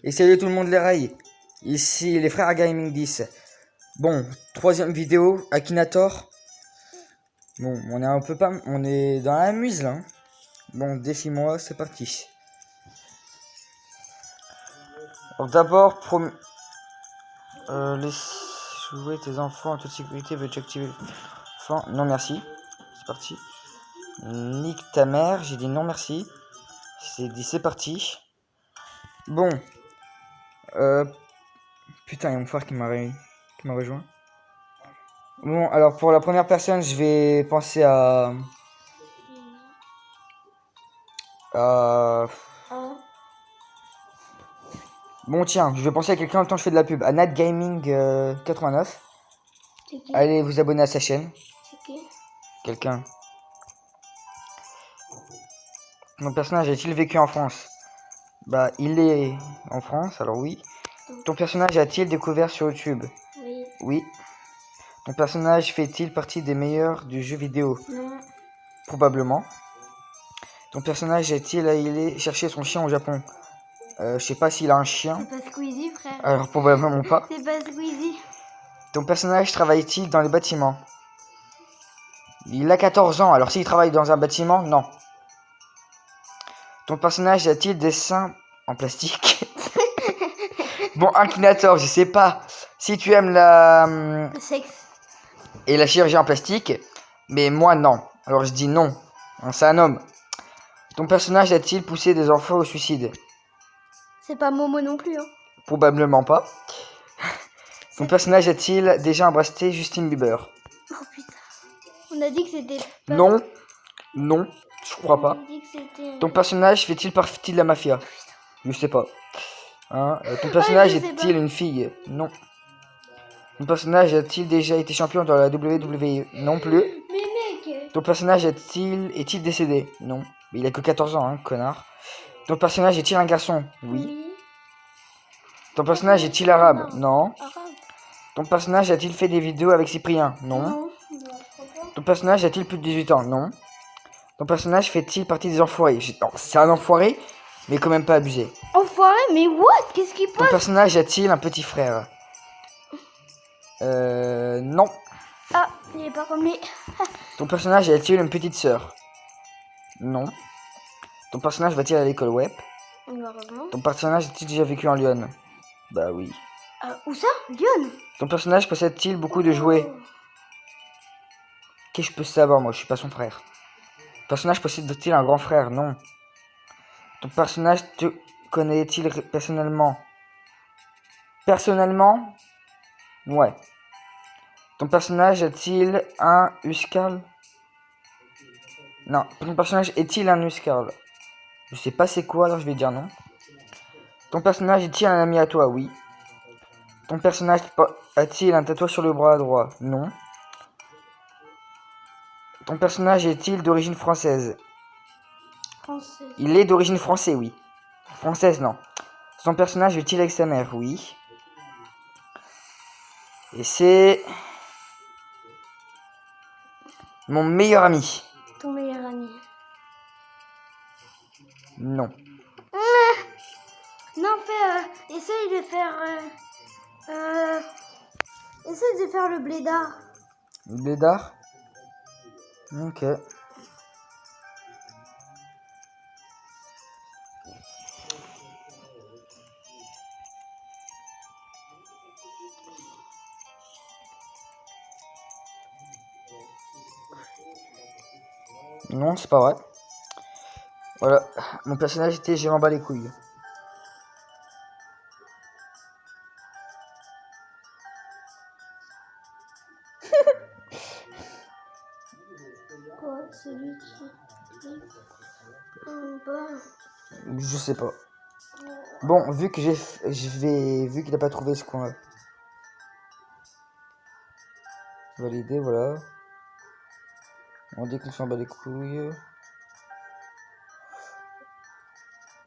Et salut tout le monde les rails. Ici les frères Gaming 10. Bon, troisième vidéo, Akinator. Bon, on est un peu pas... On est dans la muse là. Bon, défie-moi, c'est parti. Alors d'abord, laisse jouer tes enfants en toute sécurité, veux-tu activer enfin, non merci. C'est parti. Nique ta mère, j'ai dit non merci. C'est dit c'est parti. Bon. Putain, il y a mon frère qui m'a rejoint. Bon, alors pour la première personne, je vais penser à... Bon tiens, je vais penser à quelqu'un en même temps que je fais de la pub. À Nat Gaming 89. Allez vous abonner à sa chaîne. Quelqu'un. Mon personnage a-t-il vécu en France? Bah, il est en France, alors oui. Ton personnage a-t-il découvert sur YouTube? Oui. Oui. Ton personnage fait-il partie des meilleurs du jeu vidéo? Non. Probablement. Ton personnage a-t-il allé chercher son chien au Japon? Je sais pas s'il a un chien. C'est pas Squeezie, frère. Alors probablement pas. C'est pas Squeezie. Ton personnage travaille-t-il dans les bâtiments? Il a 14 ans, alors s'il travaille dans un bâtiment, non. Ton personnage a-t-il des seins en plastique? Bon, Akinator, je sais pas si tu aimes Le sexe. et la chirurgie en plastique, mais moi non. Alors je dis non. C'est un homme. Ton personnage a-t-il poussé des enfants au suicide? C'est pas Momo non plus, hein. Probablement pas. Ton personnage a-t-il déjà embrassé Justin Bieber? Oh putain. On a dit que c'était pas... Non. Non, je crois pas. On a dit que c'était... Ton personnage fait-il partie de la mafia? Je sais pas. Hein, ton personnage je sais est-il pas. une fille? Non. Ton personnage a-t-il déjà été champion dans la WWE? Non plus. Mais mec. Ton personnage est-il décédé? Non. Mais il a que 14 ans, hein, connard. Ton personnage est-il un garçon? Oui. Ton personnage est-il arabe? Non. Arabe. Ton personnage a-t-il fait des vidéos avec Cyprien? Non. Non. Ton personnage a-t-il plus de 18 ans? Non. Ton personnage fait-il partie des enfoirés? Non, c'est un enfoiré, mais quand même pas abusé. Enfoiré, mais what? Qu'est-ce qui Ton passe? personnage a-t-il un petit frère? Non. Ah, il est pas comme lui. Ton personnage a-t-il une petite sœur? Non. Ton personnage va-t-il à l'école web? Malheureusement. Ton personnage a-t-il déjà vécu en Lyon? Bah oui. Où ça? Lyon? Ton personnage possède-t-il beaucoup de jouets? Qu'est-ce que je peux savoir, moi, je suis pas son frère. Ton personnage possède-t-il un grand frère? Non. Ton personnage te connaît-il personnellement? Personnellement? Ouais. Ton personnage a-t-il un Huskarl? Non. Ton personnage est-il un Huskarl? Je sais pas c'est quoi, alors je vais dire non. Ton personnage est-il un ami à toi? Oui. Ton personnage a-t-il un tatouage sur le bras droit? Non. Ton personnage est-il d'origine française? Français. Il est d'origine française, oui. Française, non. Son personnage vit-il avec sa mère? Oui. Et c'est... mon meilleur ami. Ton meilleur ami. Non. Non, essaye de faire... essaye de faire le blédard. Blédard? Ok. Non, c'est pas vrai. Voilà. Mon personnage était je m'en bats les couilles. Quoi? Celui qui... en bas. Je sais pas. Bon, vu que vu qu'il a pas trouvé ce qu'on a validé, voilà. On dit qu'on s'en bat les couilles.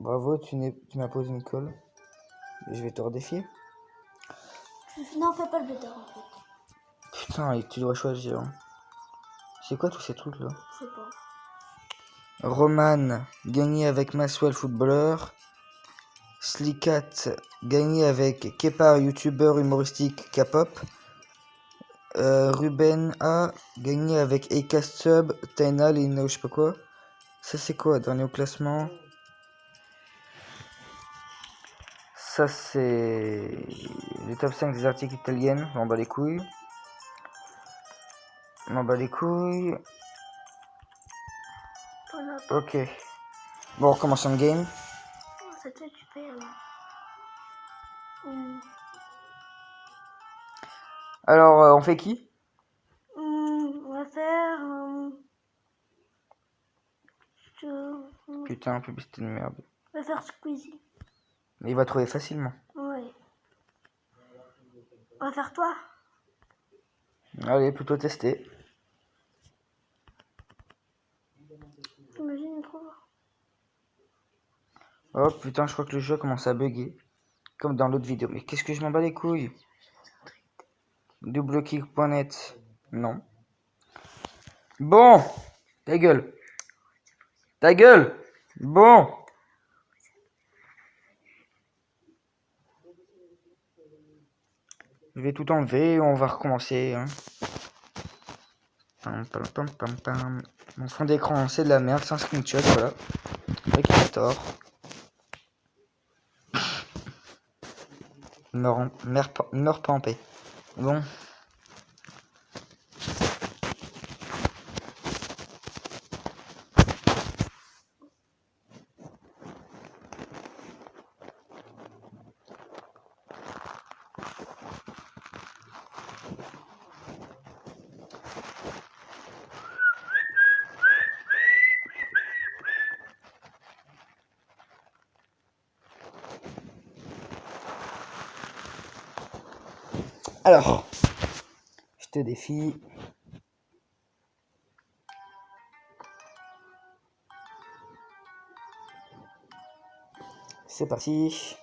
Bravo, tu m'as posé une colle. Je vais te redéfier. Non, fais pas le blédard en fait. Putain, et tu dois choisir. C'est quoi tous ces trucs là? Je sais pas. Roman, gagné avec Maxwell footballeur. Slikat gagné avec Kepa, youtubeur humoristique K-pop. Ruben A gagné avec Acast Sub, Tainal et je sais pas quoi. Ça c'est quoi, dernier au classement? Ça c'est les top 5 des articles italiennes, j'en bats les couilles. M'en bats les couilles. Ok. Bon, on recommence un game. C'est toi, tu fais Alors, on fait qui? on va faire. Putain, publicité de merde. On va faire Squeezie. Mais il va trouver facilement. Ouais. On va faire toi. Allez, plutôt tester. Imagine trop. Oh putain, je crois que le jeu commence à bugger. Comme dans l'autre vidéo. Mais qu'est-ce que je m'en bats les couilles? Doublekick.net. Non. Bon. Ta gueule. Ta gueule. Bon. Je vais tout enlever. On va recommencer. Hein. Mon fond d'écran, c'est de la merde. C'est un screenshot. Voilà. Akinator. Meurs pas en paix. Bon. Alors, je te défie. C'est parti.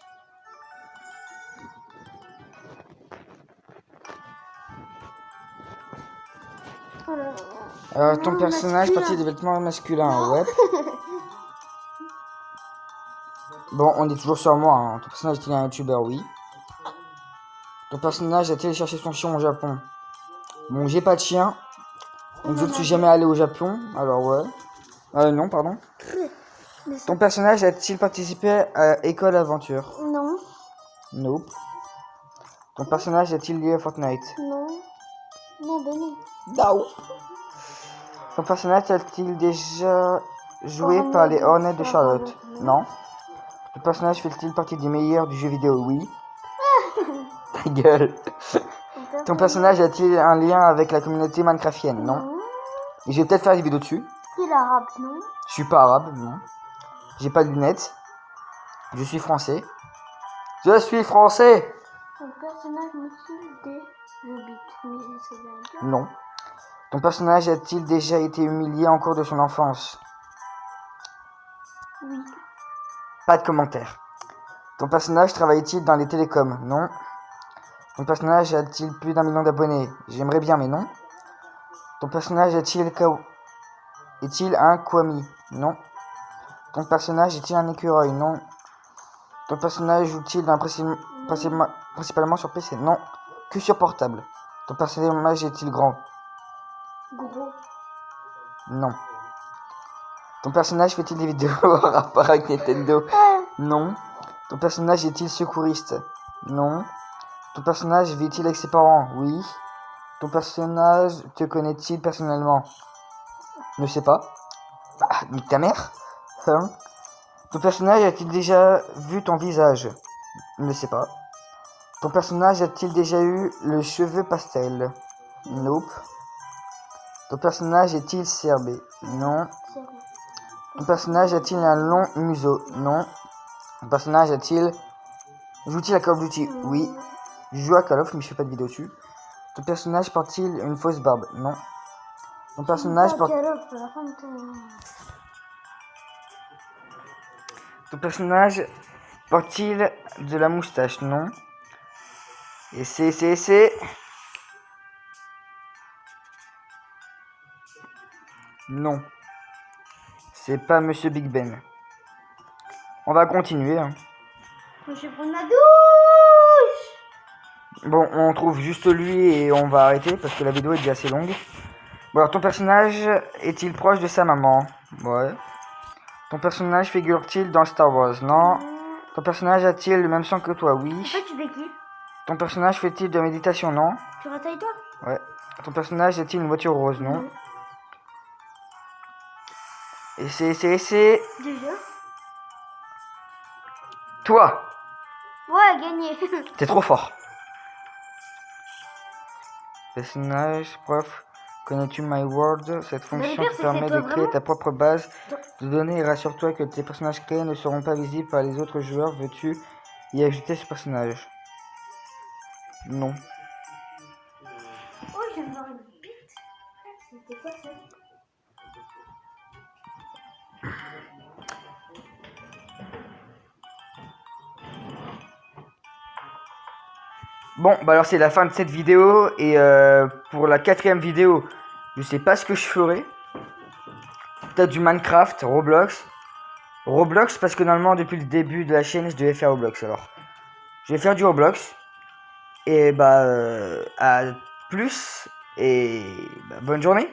Alors, ton personnage partie des vêtements masculins, ouais. Bon, on est toujours sur moi. Hein. Ton personnage est-il un youtubeur, oui. Ton personnage a téléchargé son chien au Japon. Bon, j'ai pas de chien. Donc je ne suis jamais allé au Japon. Alors ouais. Non, pardon. Ton personnage a-t-il participé à École Aventure? Non. Nope. Ton personnage a-t-il lié à Fortnite? Non. Non, ben non. No. Ton personnage a-t-il déjà joué par les Hornets de Charlotte? Non. Ton personnage fait-il partie des meilleurs du jeu vidéo? Oui. Ta gueule. Ton personnage a-t-il un lien avec la communauté minecraftienne? Non. Et je vais peut-être faire des vidéos dessus. Il est arabe, non? Je suis pas arabe, non. J'ai pas de lunettes. Je suis français. Je suis français. Ton personnage me des Non. Ton personnage a-t-il déjà été humilié en cours de son enfance? Oui. Pas de commentaire. Ton personnage travaille-t-il dans les télécoms? Non. Ton personnage a-t-il plus d'1 million d'abonnés? J'aimerais bien, mais non. Ton personnage est-il un Kwami? Non. Ton personnage est-il un écureuil? Non. Ton personnage joue-t-il principalement sur PC? Non. Que sur portable? Ton personnage est-il grand? Gros. Non. Ton personnage fait-il des vidéos en rapport avec Nintendo? Non. Ton personnage est-il secouriste? Non. Ton personnage vit-il avec ses parents? Oui. Ton personnage te connaît-il personnellement? Ne sais pas. Bah, nique ta mère. Hein? Ton personnage a-t-il déjà vu ton visage? Ne sais pas. Ton personnage a-t-il déjà eu le cheveu pastel? Nope. Ton personnage est-il cerbé? Non. Ton personnage a-t-il un long museau? Non. Ton personnage joue-t-il à Call of Duty? Oui. Je joue à Call of, mais je fais pas de vidéo dessus. Ton personnage porte-t-il une fausse barbe? Non. Ton personnage porte... Ton personnage porte-t-il de la moustache? Non. Et c'est... Non. C'est pas Monsieur Big Ben. On va continuer. Hein. Moi, je vais prendre ma douche. Bon, on trouve juste lui et on va arrêter parce que la vidéo est déjà assez longue. Bon, alors ton personnage est-il proche de sa maman? Ouais. Ton personnage figure-t-il dans Star Wars? Non. Ton personnage a-t-il le même sang que toi? En Oui. fait, tu fais qui? Ton personnage fait-il de la méditation? Non. Tu retailles toi? Ouais. Ton personnage a-t-il une voiture rose? Non. Non. Et c'est... Déjà? Toi! Ouais, gagné. T'es trop fort. Personnage, prof, connais-tu My World? Cette fonction pire, te c'est que permet c'est toi de créer vraiment. ta propre base Toi- de données et rassure-toi que tes personnages créés ne seront pas visibles par les autres joueurs. Veux-tu y ajouter ce personnage? Non. Oh, je viens de voir une bite. C'était quoi ça? Bon, bah alors c'est la fin de cette vidéo et pour la 4ème vidéo, je sais pas ce que je ferai. Peut-être du Minecraft, Roblox. Roblox parce que normalement depuis le début de la chaîne je devais faire Roblox alors. Je vais faire du Roblox et bah à plus et bah, bonne journée.